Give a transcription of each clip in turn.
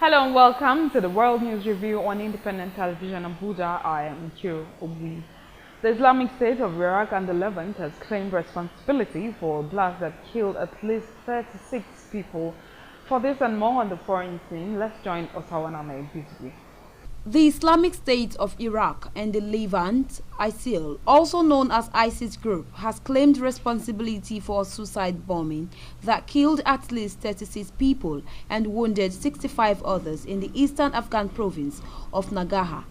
Hello and welcome to the World News Review on Independent Television Abuja. I am Q Obi. The Islamic State of Iraq and the Levant has claimed responsibility for a blast that killed at least 36 people. For this and more on the foreign scene, let's join Osawaname Bizwi. The Islamic State of Iraq and the Levant, ISIL, also known as ISIS group, has claimed responsibility for a suicide bombing that killed at least 36 people and wounded 65 others in the eastern Afghan province of Nangarhar.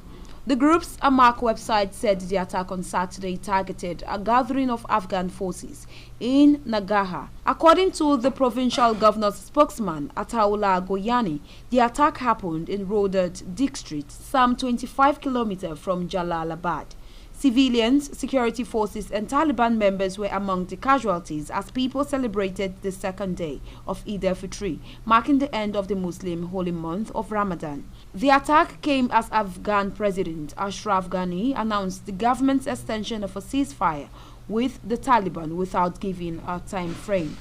The group's Amaq website said the attack on Saturday targeted a gathering of Afghan forces in Nangarhar. According to the provincial governor's spokesman, Ataullah Goyani, the attack happened in Rodat district, some 25 kilometers from Jalalabad. Civilians, security forces and Taliban members were among the casualties as people celebrated the second day of Eid al-Fitr, marking the end of the Muslim holy month of Ramadan. The attack came as Afghan President Ashraf Ghani announced the government's extension of a ceasefire with the Taliban without giving a time frame.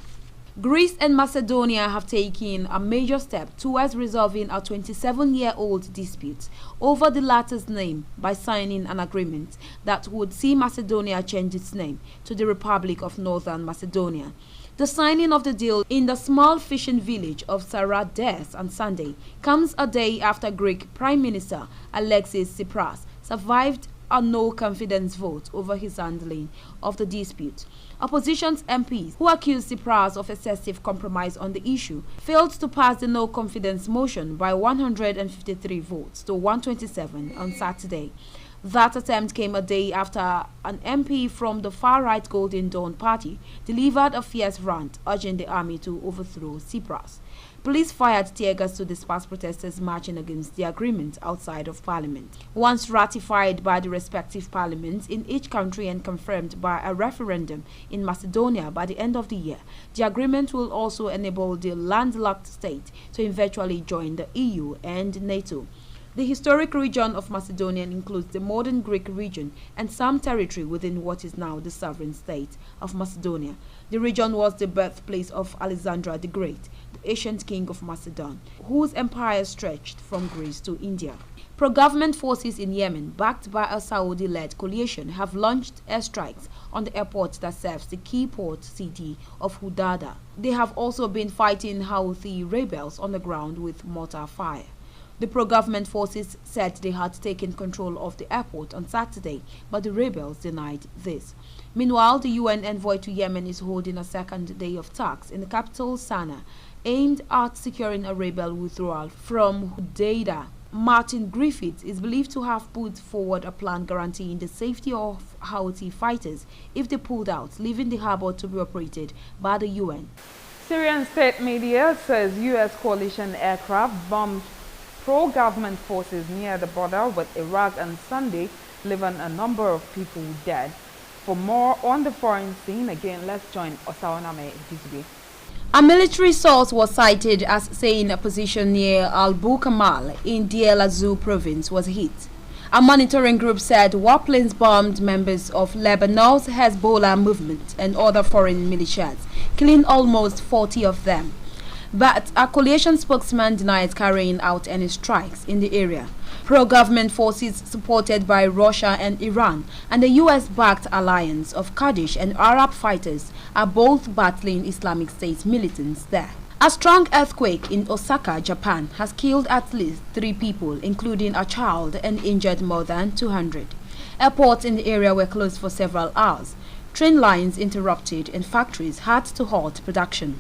Greece and Macedonia have taken a major step towards resolving a 27-year-old dispute over the latter's name by signing an agreement that would see Macedonia change its name to the Republic of Northern Macedonia. The signing of the deal in the small fishing village of Sarades on Sunday comes a day after Greek Prime Minister Alexis Tsipras survived a no-confidence vote over his handling of the dispute. Opposition's MPs, who accused Tsipras of excessive compromise on the issue, failed to pass the no-confidence motion by 153 votes to 127 on Saturday. That attempt came a day after an MP from the far-right Golden Dawn party delivered a fierce rant urging the army to overthrow Tsipras. Police fired tear gas to disperse protesters marching against the agreement outside of parliament. Once ratified by the respective parliaments in each country and confirmed by a referendum in Macedonia by the end of the year, the agreement will also enable the landlocked state to eventually join the EU and NATO. The historic region of Macedonia includes the modern Greek region and some territory within what is now the sovereign state of Macedonia. The region was the birthplace of Alexander the Great, the ancient king of Macedon, whose empire stretched from Greece to India. Pro-government forces in Yemen, backed by a Saudi-led coalition, have launched airstrikes on the airport that serves the key port city of Hudada. They have also been fighting Houthi rebels on the ground with mortar fire. The pro-government forces said they had taken control of the airport on Saturday, but the rebels denied this. Meanwhile, the UN envoy to Yemen is holding a second day of talks in the capital Sana'a, aimed at securing a rebel withdrawal from Hudaydah. Martin Griffiths is believed to have put forward a plan guaranteeing the safety of Houthi fighters if they pulled out, leaving the harbor to be operated by the UN. Syrian state media says U.S. coalition aircraft bombed pro-government forces near the border with Iraq on Sunday, leaving a number of people dead. For more on the foreign scene, again, let's join Osawaname Bizwi. A military source was cited as saying a position near Al-Bukamal in Deir el-Zur province was hit. A monitoring group said warplanes bombed members of Lebanon's Hezbollah movement and other foreign militias, killing almost 40 of them. But a coalition spokesman denied carrying out any strikes in the area. Pro-government forces supported by Russia and Iran and the US-backed alliance of Kurdish and Arab fighters are both battling Islamic State militants there. A strong earthquake in Osaka, Japan has killed at least 3 people, including a child, and injured more than 200. Airports in the area were closed for several hours. Train lines interrupted and factories had to halt production.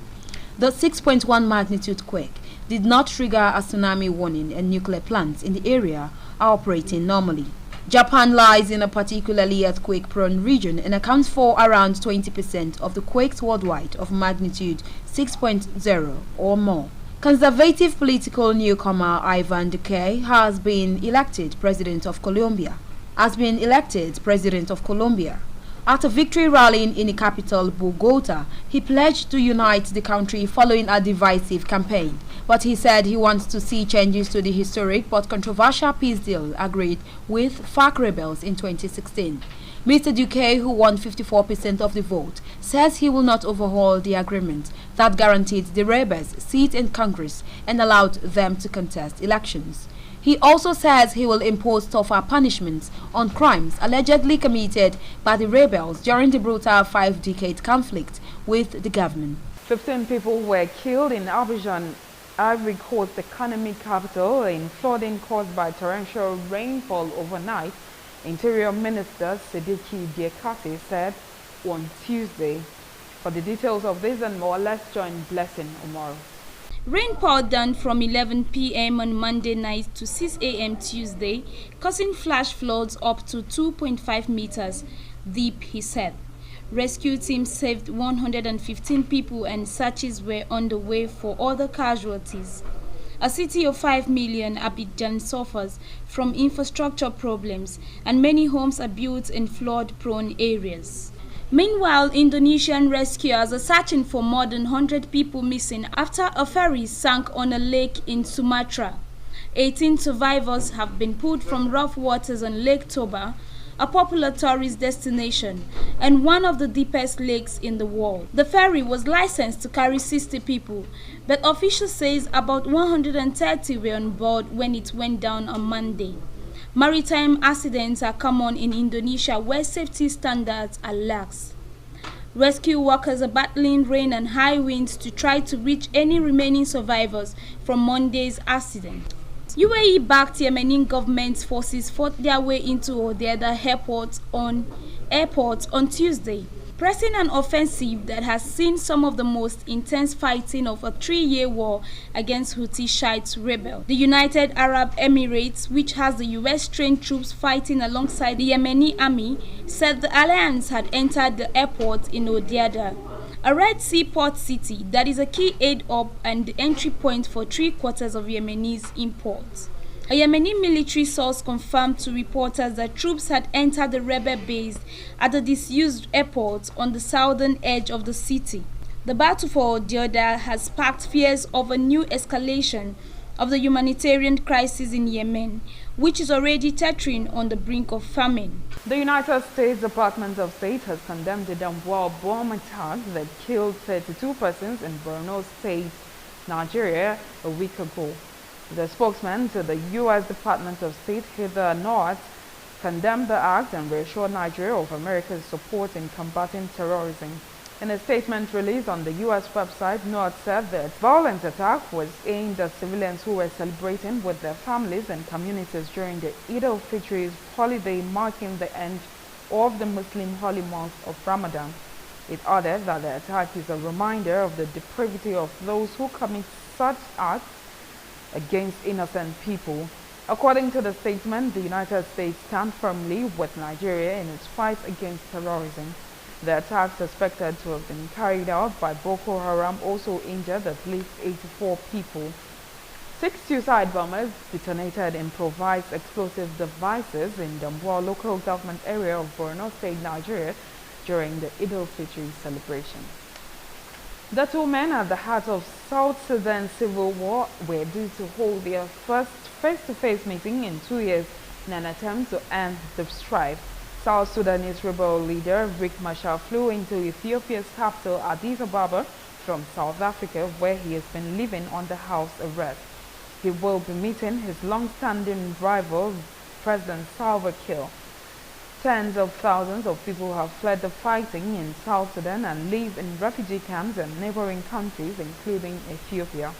The 6.1 magnitude quake did not trigger a tsunami warning, and nuclear plants in the area are operating normally. Japan lies in a particularly earthquake-prone region and accounts for around 20% of the quakes worldwide of magnitude 6.0 or more. Conservative political newcomer Ivan Duque has been elected president of Colombia. At a victory rally in the capital, Bogota, he pledged to unite the country following a divisive campaign. But he said he wants to see changes to the historic but controversial peace deal agreed with FARC rebels in 2016. Mr. Duque, who won 54% of the vote, says he will not overhaul the agreement that guaranteed the rebels seats in Congress and allowed them to contest elections. He also says he will impose tougher punishments on crimes allegedly committed by the rebels during the brutal 5-decade conflict with the government. 15 people were killed in Abidjan, Ivory Coast economic capital, in flooding caused by torrential rainfall overnight, Interior Minister Sidiki Diakate said on Tuesday. For the details of this and more, let's join Blessing Omoro. Rain poured down from 11 p.m. on Monday night to 6 a.m. Tuesday, causing flash floods up to 2.5 meters deep, he said. Rescue teams saved 115 people and searches were underway for other casualties. A city of 5 million, Abidjan suffers from infrastructure problems and many homes are built in flood-prone areas. Meanwhile, Indonesian rescuers are searching for more than 100 people missing after a ferry sank on a lake in Sumatra. 18 survivors have been pulled from rough waters on Lake Toba, a popular tourist destination and one of the deepest lakes in the world. The ferry was licensed to carry 60 people, but officials say about 130 were on board when it went down on Monday. Maritime accidents are common in Indonesia where safety standards are lax. Rescue workers are battling rain and high winds to try to reach any remaining survivors from Monday's accident. UAE-backed Yemeni government forces fought their way into Hodeidah airport on Tuesday, pressing an offensive that has seen some of the most intense fighting of a 3-year war against Houthi Shiite rebels. The United Arab Emirates, which has the US-trained troops fighting alongside the Yemeni army, said the alliance had entered the airport in Hodeidah, a Red Sea port city that is a key aid hub and the entry point for 3/4 of Yemenis imports. A Yemeni military source confirmed to reporters that troops had entered the rebel base at the disused airport on the southern edge of the city. The battle for Hodeidah has sparked fears of a new escalation of the humanitarian crisis in Yemen, which is already teetering on the brink of famine. The United States Department of State has condemned the Dambuwa bomb attack that killed 32 persons in Borno State, Nigeria, a week ago. The spokesman to the U.S. Department of State, Heather Nauert, condemned the act and reassured Nigeria of America's support in combating terrorism. In a statement released on the U.S. website, Nauert said that violent attack was aimed at civilians who were celebrating with their families and communities during the Eid al-Fitr holiday marking the end of the Muslim holy month of Ramadan. It added that the attack is a reminder of the depravity of those who commit such acts against innocent people. According to the statement, the United States stands firmly with Nigeria in its fight against terrorism. The attack, suspected to have been carried out by Boko Haram, also injured at least 84 people. 6 suicide bombers detonated improvised explosive devices in Dambuwa local government area of Borno State, Nigeria during the Eid al-Fitr celebration. The two men at the heart of South Sudan civil war were due to hold their first face-to-face meeting in 2 years in an attempt to end the strife. South Sudanese rebel leader Riek Machar flew into Ethiopia's capital Addis Ababa from South Africa, where he has been living under house arrest. He will be meeting his long-standing rival, President Salva Kiir. Tens of thousands of people have fled the fighting in South Sudan and live in refugee camps in neighboring countries, including Ethiopia.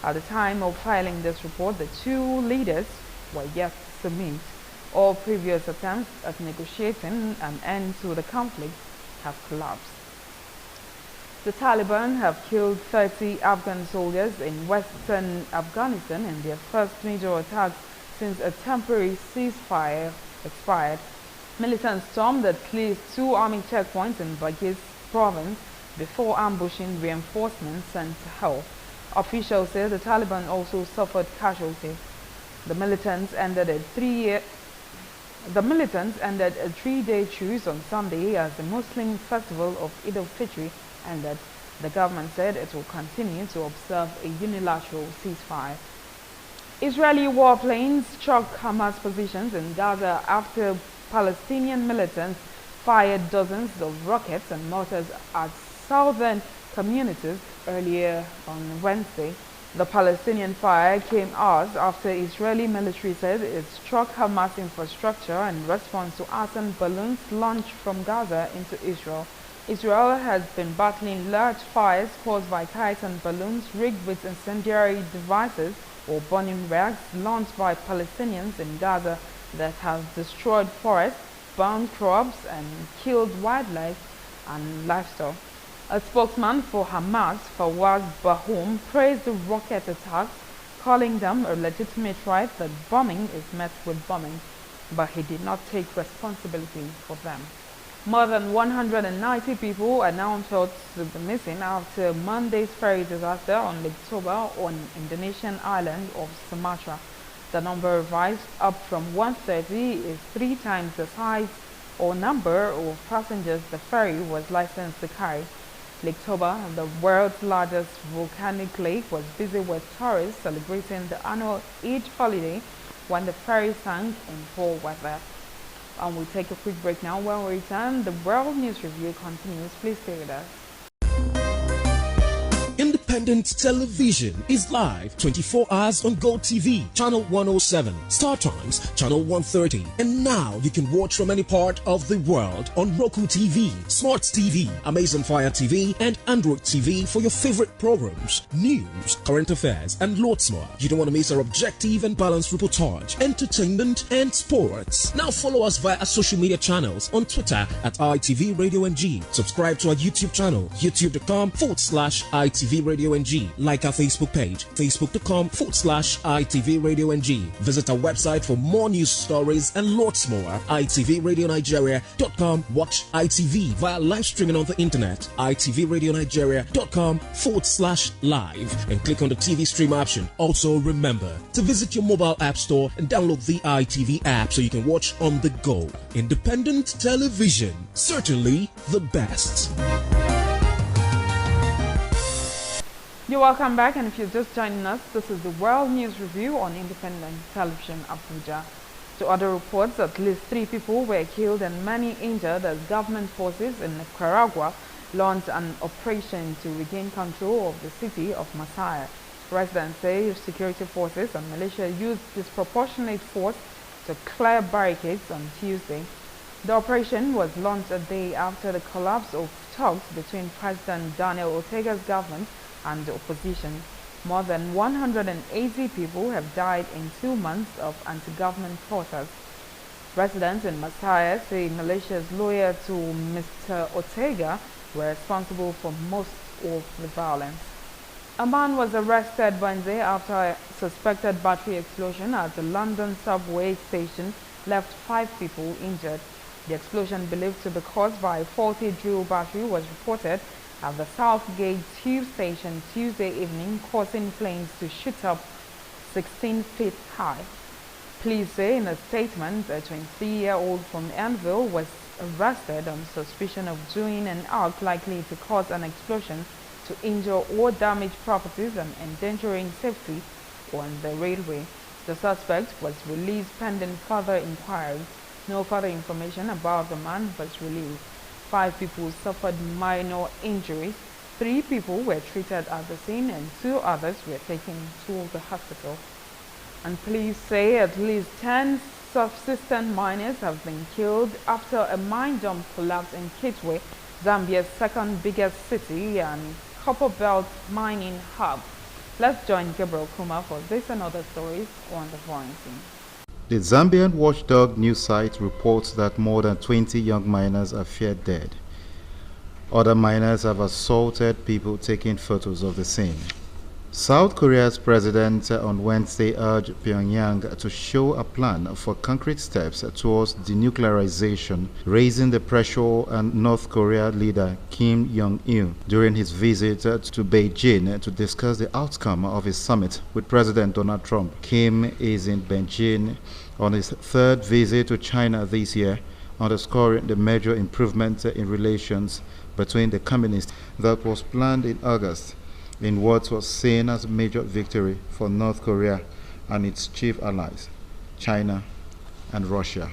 At the time of filing this report, the two leaders were yet to meet. All previous attempts at negotiating an end to the conflict have collapsed. The Taliban have killed 30 Afghan soldiers in western Afghanistan in their first major attacks since a temporary ceasefire expired. Militants stormed at least 2 army checkpoints in Baghuz province before ambushing reinforcements sent to help. Officials say the Taliban also suffered casualties. The militants ended a 3-day truce on Sunday as the Muslim festival of Eid al-Fitr ended. The government said it will continue to observe a unilateral ceasefire. Israeli warplanes struck Hamas positions in Gaza after Palestinian militants fired dozens of rockets and mortars at southern communities earlier on Wednesday. The Palestinian fire came hours after Israeli military said it struck Hamas infrastructure in response to arson balloons launched from Gaza into Israel. Israel has been battling large fires caused by kites and balloons rigged with incendiary devices or burning rags launched by Palestinians in Gaza that have destroyed forests, burned crops, and killed wildlife and livestock. A spokesman for Hamas, Fawaz Bahoum, praised the rocket attacks, calling them a legitimate right that bombing is met with bombing, but he did not take responsibility for them. More than 190 people are now thought to be missing after Monday's ferry disaster on Lake Toba on Indonesian island of Sumatra. The number revised up from 130 is 3 times the size or number of passengers the ferry was licensed to carry. Lake Toba, the world's largest volcanic lake, was busy with tourists celebrating the annual Eid holiday when the ferry sank in poor weather. And we'll take a quick break now. When we return, the World News Review continues. Please stay with us. Independent television is live 24 hours on Go TV, channel 107, Star Times, channel 130. And now you can watch from any part of the world on Roku TV, Smart TV, Amazon Fire TV, and Android TV for your favorite programs, news, current affairs, and lots more. You don't want to miss our objective and balanced reportage, entertainment, and sports. Now follow us via our social media channels on Twitter at ITV Radio NG. Subscribe to our YouTube channel, youtube.com/ITV Radio NG. Like our Facebook page, facebook.com/ITV Radio NG. Visit our website for more news stories and lots more. ITVRadioNigeria.com. Watch ITV via live streaming on the internet. ITVRadioNigeria.com/live and click on the TV stream option. Also remember to visit your mobile app store and download the ITV app so you can watch on the go. Independent television, certainly the best. You're welcome back, and if you're just joining us, this is the World News Review on Independent Television Abuja. To other reports, at least 3 people were killed and many injured as government forces in Nicaragua launched an operation to regain control of the city of Masaya. Residents say security forces and militia used disproportionate force to clear barricades on Tuesday. The operation was launched a day after the collapse of talks between President Daniel Ortega's government and the opposition. More than 180 people have died in 2 months of anti-government protests. Residents in Masaya say militias loyal to Mr. Ortega were responsible for most of the violence. A man was arrested Wednesday after a suspected battery explosion at the London subway station left 5 people injured. The explosion, believed to be caused by a faulty drill battery, was reported at the Southgate tube station Tuesday evening, causing flames to shoot up 16 feet high. Police say in a statement a 23-year-old from Anvil was arrested on suspicion of doing an act likely to cause an explosion to injure or damage properties and endangering safety on the railway. The suspect was released pending further inquiry. No further information about the man was released. 5 people suffered minor injuries. 3 people were treated at the scene and 2 others were taken to the hospital. And police say at least 10 subsistence miners have been killed after a mine dump collapsed in Kitwe, Zambia's second biggest city and copper belt mining hub. Let's join Gabriel Kuma for this and other stories on the foreign scene. The Zambian watchdog news site reports that more than 20 young miners are feared dead. Other miners have assaulted people taking photos of the scene. South Korea's president on Wednesday urged Pyongyang to show a plan for concrete steps towards denuclearization, raising the pressure on North Korea leader Kim Jong-il during his visit to Beijing to discuss the outcome of his summit with President Donald Trump. Kim is in Beijing on his 3rd visit to China this year, underscoring the major improvement in relations between the communists that was planned in August, in what was seen as a major victory for North Korea and its chief allies, China and Russia.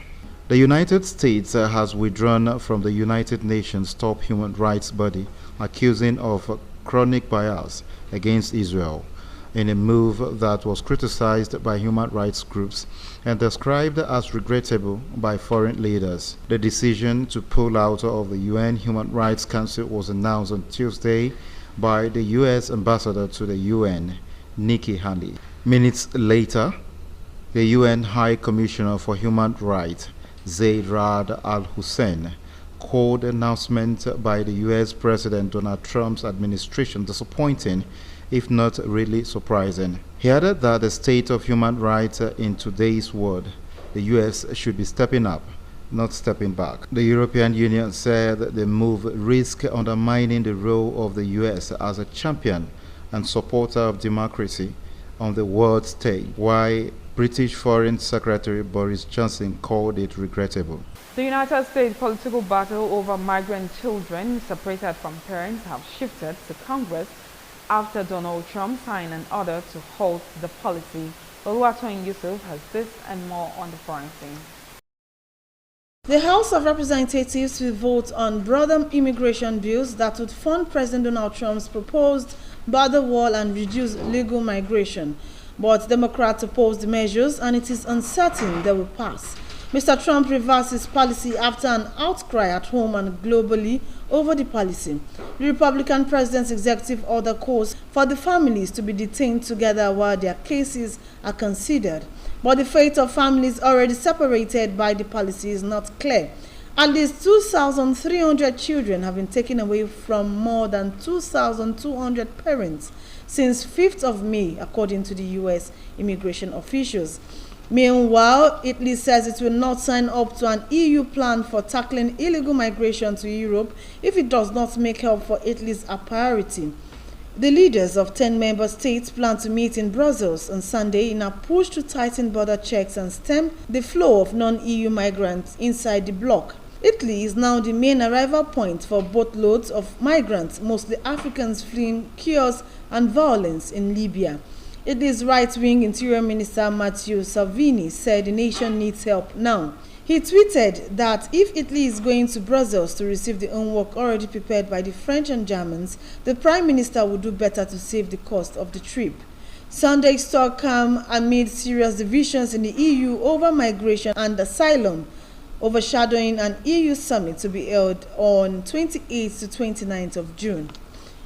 The United States has withdrawn from the United Nations top human rights body, accusing of chronic bias against Israel, in a move that was criticized by human rights groups and described as regrettable by foreign leaders. The decision to pull out of the UN Human Rights Council was announced on Tuesday by the U.S. ambassador to the UN, Nikki Haley. Minutes later, the UN High Commissioner for Human Rights, Zeid Ra'ad Al Hussein, called the announcement by the U.S. President Donald Trump's administration disappointing, if not really surprising. He added that the state of human rights in today's world, the U.S. should be stepping up, not stepping back. The European Union said the move risks undermining the role of the U.S. as a champion and supporter of democracy on the world stage, while British Foreign Secretary Boris Johnson called it regrettable. The United States political battle over migrant children separated from parents have shifted to Congress after Donald Trump signed an order to halt the policy. Oluwatoyin Yusuf has this and more on the foreign scene. The House of Representatives will vote on broader immigration bills that would fund President Donald Trump's proposed border wall and reduce legal migration. But Democrats oppose the measures and it is uncertain they will pass. Mr. Trump reversed his policy after an outcry at home and globally over the policy. The Republican president's executive order calls for the families to be detained together while their cases are considered. But the fate of families already separated by the policy is not clear. At least 2,300 children have been taken away from more than 2,200 parents since 5th of May, according to the U.S. immigration officials. Meanwhile, Italy says it will not sign up to an EU plan for tackling illegal migration to Europe if it does not make help for Italy's a priority. The leaders of 10 member states plan to meet in Brussels on Sunday in a push to tighten border checks and stem the flow of non-EU migrants inside the bloc. Italy is now the main arrival point for boatloads of migrants, mostly Africans fleeing chaos and violence in Libya. Italy's right-wing Interior Minister Matteo Salvini said the nation needs help now. He tweeted that if Italy is going to Brussels to receive the homework already prepared by the French and Germans, the Prime Minister would do better to save the cost of the trip. Sunday saw come amid serious divisions in the EU over migration and asylum, overshadowing an EU summit to be held on 28th to 29th of June.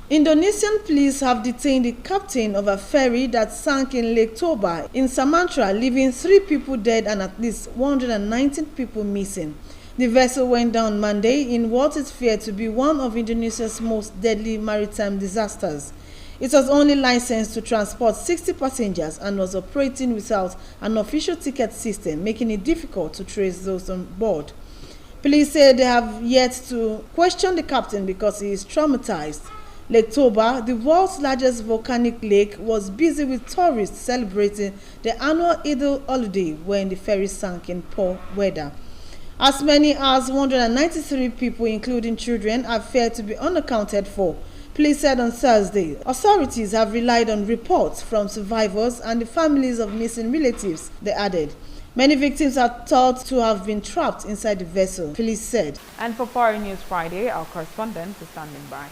Indonesian police have detained the captain of a ferry that sank in Lake Toba in Sumatra, leaving 3 people dead and at least 119 people missing. The vessel went down Monday in what is feared to be one of Indonesia's most deadly maritime disasters. It was only licensed to transport 60 passengers and was operating without an official ticket system, making it difficult to trace those on board. Police say they have yet to question the captain because he is traumatized. Lake Toba, the world's largest volcanic lake, was busy with tourists celebrating the annual Eid holiday when the ferry sank in poor weather. As many as 193 people, including children, are feared to be unaccounted for. Police said on Thursday, authorities have relied on reports from survivors and the families of missing relatives, they added. Many victims are thought to have been trapped inside the vessel, police said. And for Foreign News Friday, our correspondent is standing by.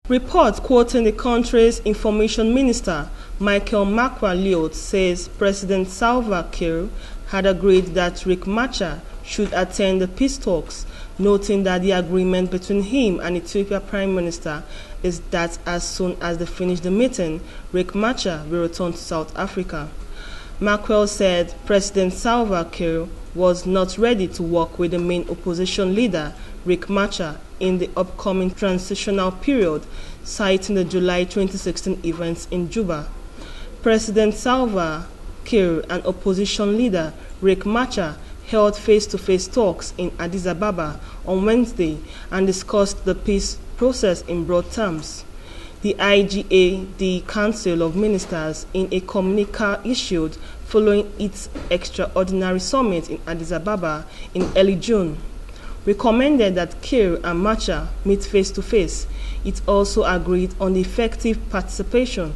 Report quoting the country's information minister, Michael Makwa says President Salva Kiir had agreed that Riek Machar should attend the peace talks, noting that the agreement between him and Ethiopia Prime Minister is that as soon as they finish the meeting, Riek Machar will return to South Africa. Mackwell said President Salva Kiir was not ready to work with the main opposition leader, Riek Machar, in the upcoming transitional period, citing the July 2016 events in Juba. President Salva Kiir and opposition leader Riek Machar held face-to-face talks in Addis Ababa on Wednesday and discussed the peace process in broad terms. The IGA, the Council of Ministers, in a communique issued following its extraordinary summit in Addis Ababa in early June, recommended that Kiir and Machar meet face-to-face. It also agreed on the effective participation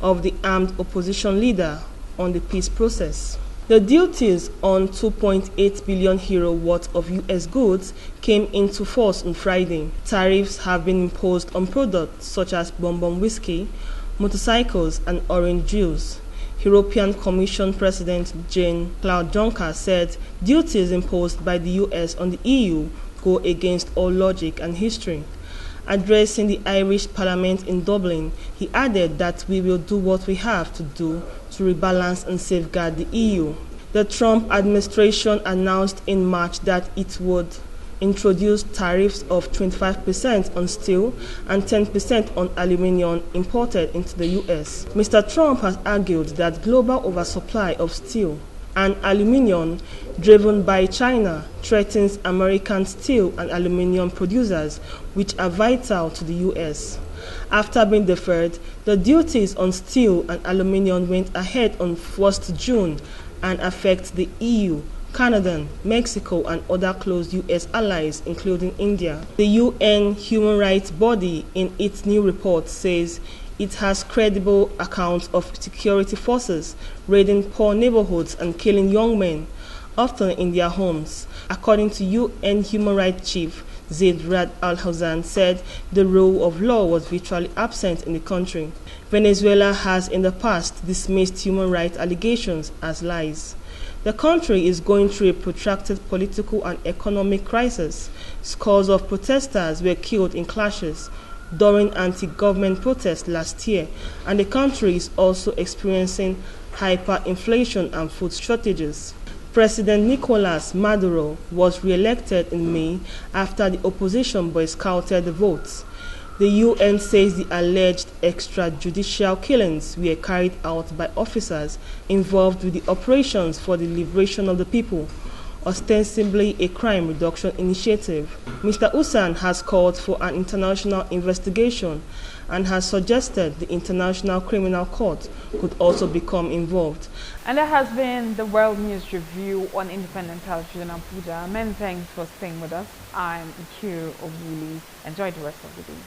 of the armed opposition leader on the peace process. The duties on 2.8 billion euro worth of US goods came into force on Friday. Tariffs have been imposed on products such as bonbon whiskey, motorcycles and orange juice. European Commission President Jean-Claude Juncker said duties imposed by the US on the EU go against all logic and history. Addressing the Irish Parliament in Dublin, he added that we will do what we have to do to rebalance and safeguard the EU. The Trump administration announced in March that it would introduce tariffs of 25% on steel and 10% on aluminium imported into the US. Mr. Trump has argued that global oversupply of steel and aluminium driven by China threatens American steel and aluminium producers, which are vital to the US. After being deferred, the duties on steel and aluminium went ahead on 1st June and affect the EU, Canada, Mexico and other close US allies, including India. The UN human rights body in its new report says it has credible accounts of security forces raiding poor neighborhoods and killing young men, often in their homes. According to UN Human Rights Chief Zaid Rad Al-Hussein said the rule of law was virtually absent in the country. Venezuela has in the past dismissed human rights allegations as lies. The country is going through a protracted political and economic crisis. Scores of protesters were killed in clashes during anti-government protests last year, and the country is also experiencing hyperinflation and food shortages. President Nicolas Maduro was re-elected in May after the opposition boycotted the votes. The UN says the alleged extrajudicial killings were carried out by officers involved with the operations for the liberation of the people, ostensibly a crime reduction initiative. Mr. Hussein has called for an international investigation and has suggested the International Criminal Court could also become involved. And that has been the World News Review on Independent Television Abuja. Many thanks for staying with us. I'm Q Obuli. Enjoy the rest of the day.